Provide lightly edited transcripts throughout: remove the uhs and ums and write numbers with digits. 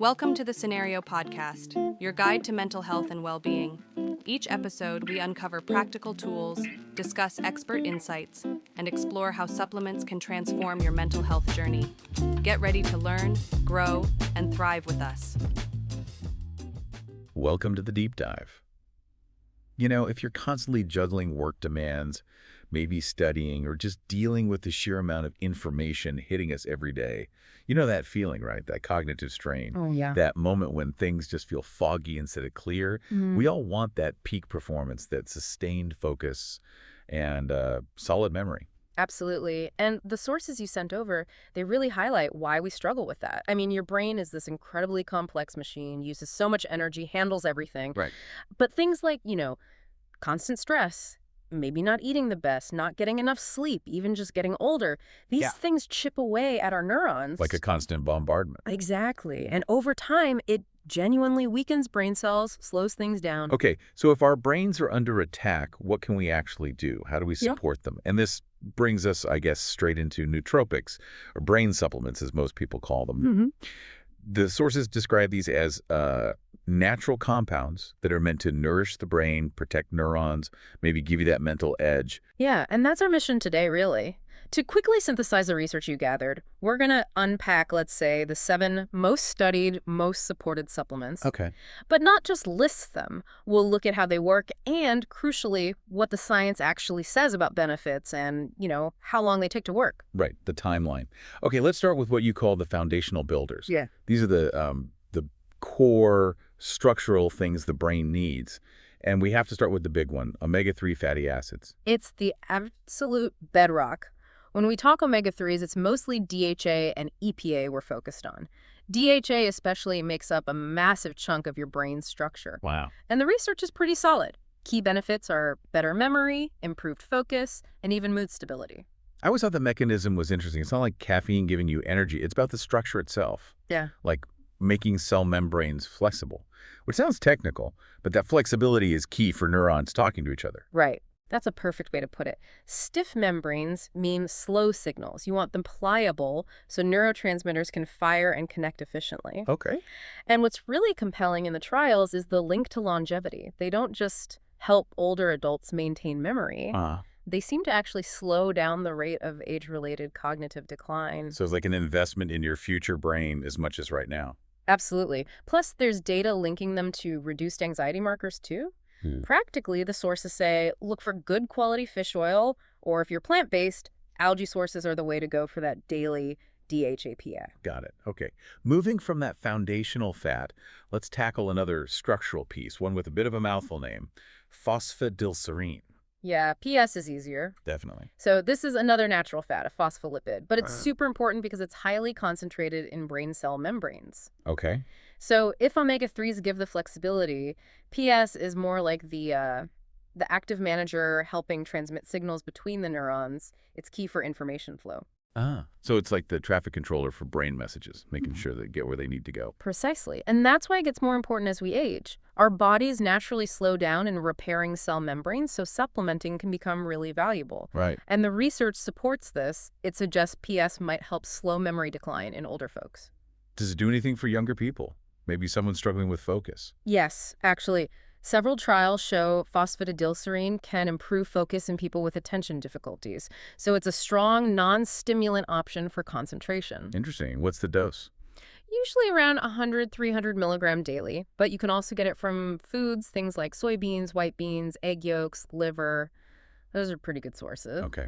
Welcome to the Scenario Podcast, your guide to mental health and well-being. Each episode, we uncover practical tools, discuss expert insights, and explore how supplements can transform your mental health journey. Get ready to learn, grow, and thrive with us. Welcome to the Deep Dive. You know, if you're constantly juggling work demands, maybe studying, or just dealing with the sheer amount of information hitting us every day, you know that feeling, right? That cognitive strain. Oh, yeah. That moment when things just feel foggy instead of clear. We all want that peak performance, that sustained focus, and solid memory. Absolutely. And the sources you sent over, they really highlight why we struggle with that. I mean, your brain is this incredibly complex machine, uses so much energy, handles everything. Right. But things like, constant stress, maybe not eating the best, not getting enough sleep, even just getting older, these things chip away at our neurons. Like a constant bombardment. Exactly. And over time, it genuinely weakens brain cells, slows things down. Okay, so if our brains are under attack, what can we actually do? How do we support them? And this brings us, I guess, straight into nootropics, or brain supplements, as most people call them. The sources describe these as natural compounds that are meant to nourish the brain, protect neurons, maybe give you that mental edge. Yeah, and that's our mission today, really. To quickly synthesize the research you gathered, we're going to unpack, let's say, the 7 most studied, most supported supplements. Okay. But not just list them. We'll look at how they work and, crucially, what the science actually says about benefits and, how long they take to work. Right, the timeline. Okay, let's start with what you call the foundational builders. Yeah. These are the core structural things the brain needs. And we have to start with the big one, omega-3 fatty acids. It's the absolute bedrock. When we talk omega-3s, it's mostly DHA and EPA we're focused on. DHA especially makes up a massive chunk of your brain's structure. Wow. And the research is pretty solid. Key benefits are better memory, improved focus, and even mood stability. I always thought the mechanism was interesting. It's not like caffeine giving you energy. It's about the structure itself. Yeah. Like making cell membranes flexible, which sounds technical, but that flexibility is key for neurons talking to each other. Right. That's a perfect way to put it. Stiff membranes mean slow signals. You want them pliable so neurotransmitters can fire and connect efficiently. Okay. And what's really compelling in the trials is the link to longevity. They don't just help older adults maintain memory. They seem to actually slow down the rate of age-related cognitive decline. So it's like an investment in your future brain as much as right now. Absolutely. Plus, there's data linking them to reduced anxiety markers, too. Practically, the sources say, look for good quality fish oil, or if you're plant-based, algae sources are the way to go for that daily DHAPA. Got it. Okay. Moving from that foundational fat, let's tackle another structural piece, one with a bit of a mouthful name, phosphatidylserine. Yeah, PS is easier. Definitely. So this is another natural fat, a phospholipid, but it's super important because it's highly concentrated in brain cell membranes. Okay. So if omega-3s give the flexibility, PS is more like the active manager helping transmit signals between the neurons. It's key for information flow. So it's like the traffic controller for brain messages, making sure they get where they need to go. Precisely. And that's why it gets more important as we age. Our bodies naturally slow down in repairing cell membranes, so supplementing can become really valuable. Right. And the research supports this. It suggests PS might help slow memory decline in older folks. Does it do anything for younger people? Maybe someone struggling with focus? Yes, actually. Several trials show phosphatidylserine can improve focus in people with attention difficulties. So it's a strong, non-stimulant option for concentration. Interesting. What's the dose? Usually around 100-300 milligram daily, but you can also get it from foods, things like soybeans, white beans, egg yolks, liver. Those are pretty good sources. Okay.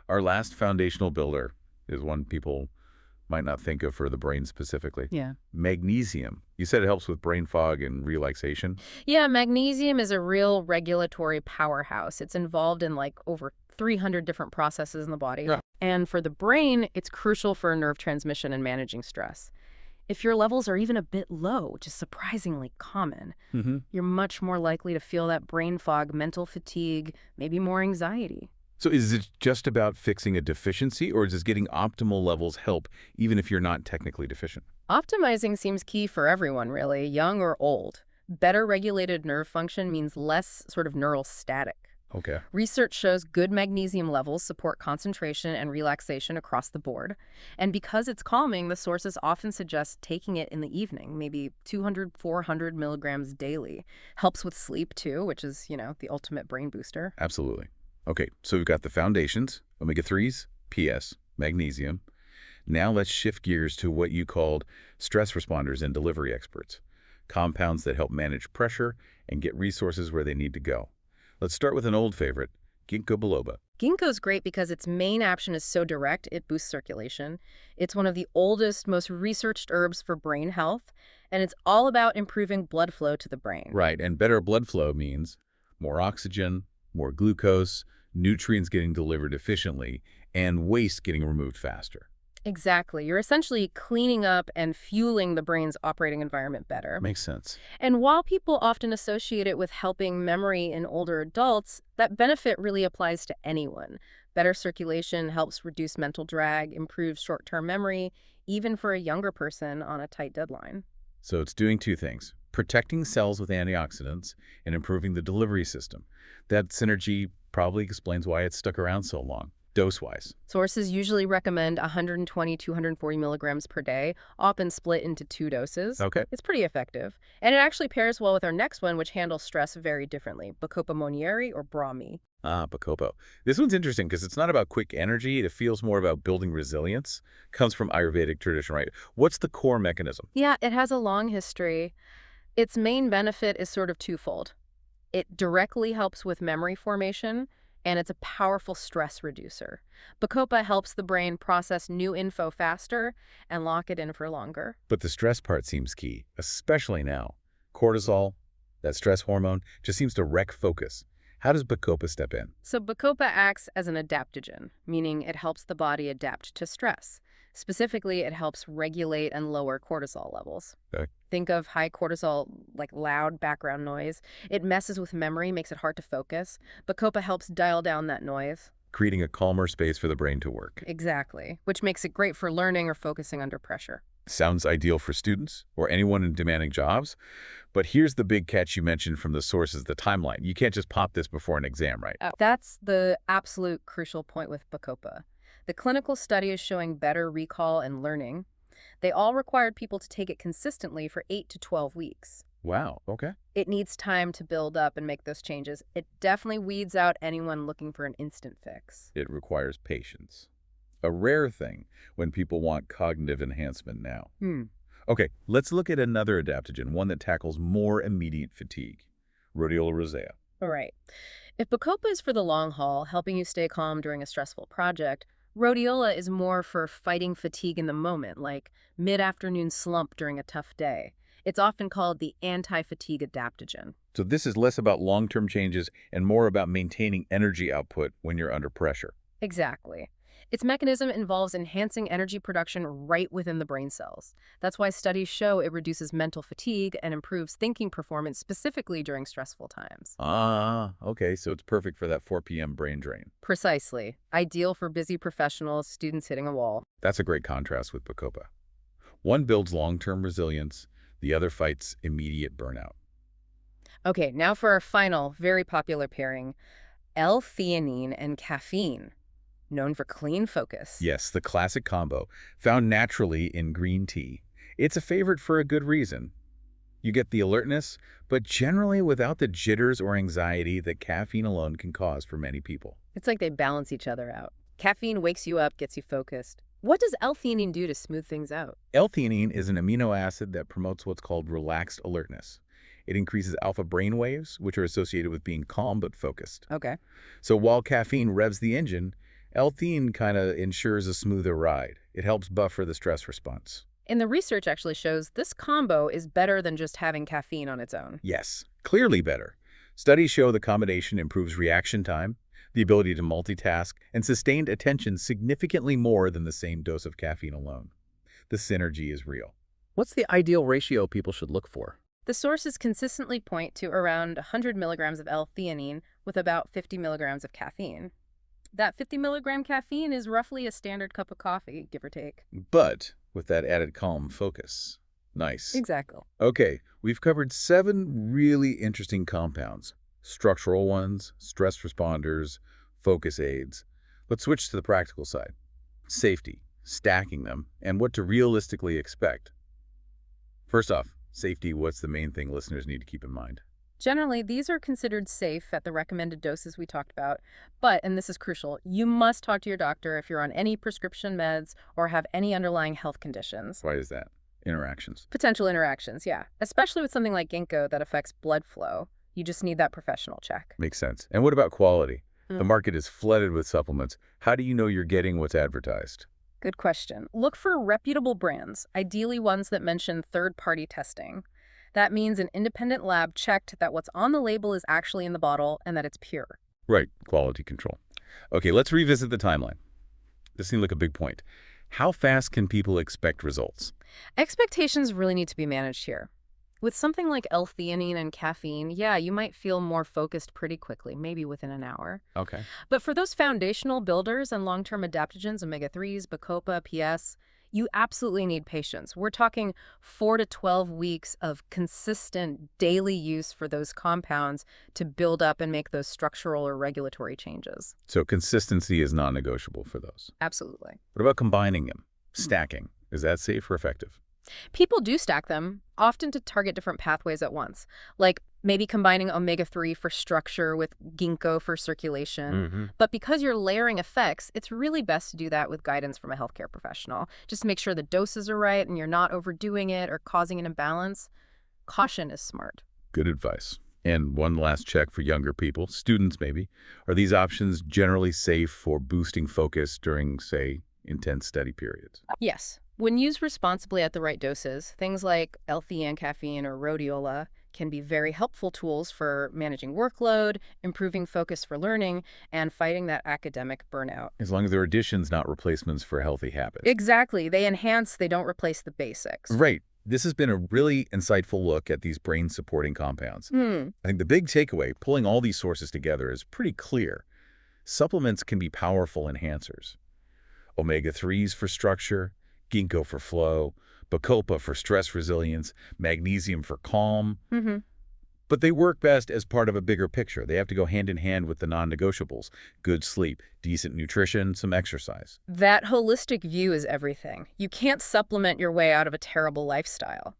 Our last foundational builder is one people might not think of for the brain specifically. Yeah. Magnesium. You said it helps with brain fog and relaxation. Yeah, magnesium is a real regulatory powerhouse. It's involved in over 300 different processes in the body. Yeah. And for the brain, it's crucial for nerve transmission and managing stress. If your levels are even a bit low, which is surprisingly common, you're much more likely to feel that brain fog, mental fatigue, maybe more anxiety. So is it just about fixing a deficiency, or does getting optimal levels help even if you're not technically deficient? Optimizing seems key for everyone, really, young or old. Better regulated nerve function means less sort of neural static. Okay. Research shows good magnesium levels support concentration and relaxation across the board. And because it's calming, the sources often suggest taking it in the evening, maybe 200, 400 milligrams daily. Helps with sleep too, which is, the ultimate brain booster. Absolutely. Okay, so we've got the foundations, omega-3s, PS, magnesium. Now let's shift gears to what you called stress responders and delivery experts, compounds that help manage pressure and get resources where they need to go. Let's start with an old favorite, Ginkgo Biloba. Ginkgo's great because its main action is so direct, it boosts circulation. It's one of the oldest, most researched herbs for brain health, and it's all about improving blood flow to the brain. Right, and better blood flow means more oxygen, more glucose, nutrients getting delivered efficiently, and waste getting removed faster. Exactly. You're essentially cleaning up and fueling the brain's operating environment better. Makes sense. And while people often associate it with helping memory in older adults, that benefit really applies to anyone. Better circulation helps reduce mental drag, improves short-term memory, even for a younger person on a tight deadline. So it's doing two things, protecting cells with antioxidants and improving the delivery system. That synergy probably explains why it's stuck around so long, dose-wise. Sources usually recommend 120, 240 milligrams per day, often split into 2 doses. Okay. It's pretty effective. And it actually pairs well with our next one, which handles stress very differently, Bacopa Monnieri or Brahmi. Ah, Bacopa. This one's interesting because it's not about quick energy. It feels more about building resilience. Comes from Ayurvedic tradition, right? What's the core mechanism? Yeah, it has a long history. Its main benefit is sort of twofold. It directly helps with memory formation, and it's a powerful stress reducer. Bacopa helps the brain process new info faster and lock it in for longer. But the stress part seems key, especially now. Cortisol, that stress hormone, just seems to wreck focus. How does Bacopa step in? So Bacopa acts as an adaptogen, meaning it helps the body adapt to stress. Specifically, it helps regulate and lower cortisol levels. Okay. Think of high cortisol, like loud background noise. It messes with memory, makes it hard to focus. Bacopa helps dial down that noise. Creating a calmer space for the brain to work. Exactly, which makes it great for learning or focusing under pressure. Sounds ideal for students or anyone in demanding jobs. But here's the big catch you mentioned from the sources, the timeline. You can't just pop this before an exam, right? That's the absolute crucial point with Bacopa. The clinical study is showing better recall and learning. They all required people to take it consistently for 8 to 12 weeks. Wow, okay. It needs time to build up and make those changes. It definitely weeds out anyone looking for an instant fix. It requires patience. A rare thing when people want cognitive enhancement now. Okay, let's look at another adaptogen, one that tackles more immediate fatigue. Rhodiola rosea. All right. If Bacopa is for the long haul, helping you stay calm during a stressful project, rhodiola is more for fighting fatigue in the moment, like mid-afternoon slump during a tough day. It's often called the anti-fatigue adaptogen. So this is less about long-term changes and more about maintaining energy output when you're under pressure. Exactly. Its mechanism involves enhancing energy production right within the brain cells. That's why studies show it reduces mental fatigue and improves thinking performance specifically during stressful times. Ah, okay, so it's perfect for that 4 p.m. brain drain. Precisely. Ideal for busy professionals, students hitting a wall. That's a great contrast with Bacopa. One builds long-term resilience, the other fights immediate burnout. Okay, now for our final, very popular pairing, L-theanine and caffeine, known for clean focus. Yes, the classic combo, found naturally in green tea. It's a favorite for a good reason. You get the alertness, but generally without the jitters or anxiety that caffeine alone can cause for many people. It's like they balance each other out. Caffeine wakes you up, gets you focused. What does L-theanine do to smooth things out? L-theanine is an amino acid that promotes what's called relaxed alertness. It increases alpha brain waves, which are associated with being calm but focused. Okay. So while caffeine revs the engine, L-theanine kind of ensures a smoother ride. It helps buffer the stress response. And the research actually shows this combo is better than just having caffeine on its own. Yes, clearly better. Studies show the combination improves reaction time, the ability to multitask, and sustained attention significantly more than the same dose of caffeine alone. The synergy is real. What's the ideal ratio people should look for? The sources consistently point to around 100 milligrams of L-theanine with about 50 milligrams of caffeine. That 50 milligram caffeine is roughly a standard cup of coffee, give or take. But with that added calm focus. Nice. Exactly. Okay, we've covered 7 really interesting compounds. structural ones, stress responders, focus aids. Let's switch to the practical side. Safety, stacking them, and what to realistically expect. First off, safety, what's the main thing listeners need to keep in mind? Generally, these are considered safe at the recommended doses we talked about, but, and this is crucial, you must talk to your doctor if you're on any prescription meds or have any underlying health conditions. Why is that? Interactions. Potential interactions, yeah. Especially with something like ginkgo that affects blood flow. You just need that professional check. Makes sense. And what about quality? The market is flooded with supplements. How do you know you're getting what's advertised? Good question. Look for reputable brands, ideally ones that mention third-party testing. That means an independent lab checked that what's on the label is actually in the bottle and that it's pure. Right, quality control. Okay, let's revisit the timeline. This seemed like a big point. How fast can people expect results? Expectations really need to be managed here. With something like L-theanine and caffeine, yeah, you might feel more focused pretty quickly, maybe within an hour. Okay. But for those foundational builders and long-term adaptogens, omega-3s, Bacopa, PS, you absolutely need patience. We're talking 4 to 12 weeks of consistent daily use for those compounds to build up and make those structural or regulatory changes. So consistency is non-negotiable for those. Absolutely. What about combining them? Stacking. Is that safe or effective? People do stack them, often to target different pathways at once, like maybe combining omega-3 for structure with ginkgo for circulation. But because you're layering effects, it's really best to do that with guidance from a healthcare professional. Just make sure the doses are right and you're not overdoing it or causing an imbalance. Caution is smart. Good advice. And one last check for younger people, students maybe. Are these options generally safe for boosting focus during, say, intense study periods? Yes. When used responsibly at the right doses, things like L-theanine caffeine or rhodiola can be very helpful tools for managing workload, improving focus for learning, and fighting that academic burnout. As long as they're additions, not replacements for healthy habits. Exactly. They enhance, they don't replace the basics. Right. This has been a really insightful look at these brain-supporting compounds. I think the big takeaway, pulling all these sources together, is pretty clear. Supplements can be powerful enhancers. Omega-3s for structure, ginkgo for flow, Bacopa for stress resilience, magnesium for calm. But they work best as part of a bigger picture. They have to go hand in hand with the non-negotiables: good sleep, decent nutrition, some exercise. That holistic view is everything. You can't supplement your way out of a terrible lifestyle.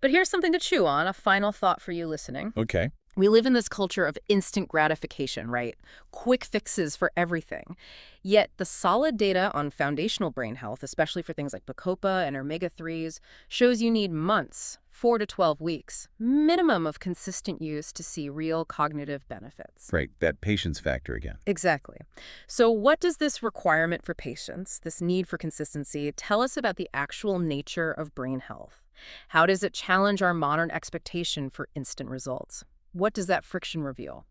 But here's something to chew on, a final thought for you listening. Okay. We live in this culture of instant gratification, right? Quick fixes for everything. Yet the solid data on foundational brain health, especially for things like Bacopa and omega-3s, shows you need months, 4 to 12 weeks, minimum of consistent use to see real cognitive benefits. Right, that patience factor again. Exactly. So what does this requirement for patience, this need for consistency, tell us about the actual nature of brain health? How does it challenge our modern expectation for instant results? What does that friction reveal?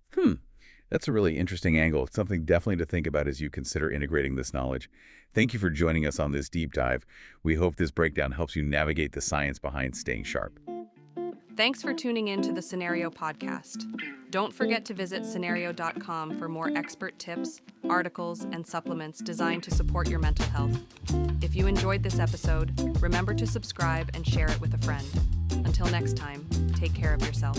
That's a really interesting angle. It's something definitely to think about as you consider integrating this knowledge. Thank you for joining us on this deep dive. We hope this breakdown helps you navigate the science behind staying sharp. Thanks for tuning in to the Scenario Podcast. Don't forget to visit scenario.com for more expert tips, articles, and supplements designed to support your mental health. If you enjoyed this episode, remember to subscribe and share it with a friend. Until next time, take care of yourself.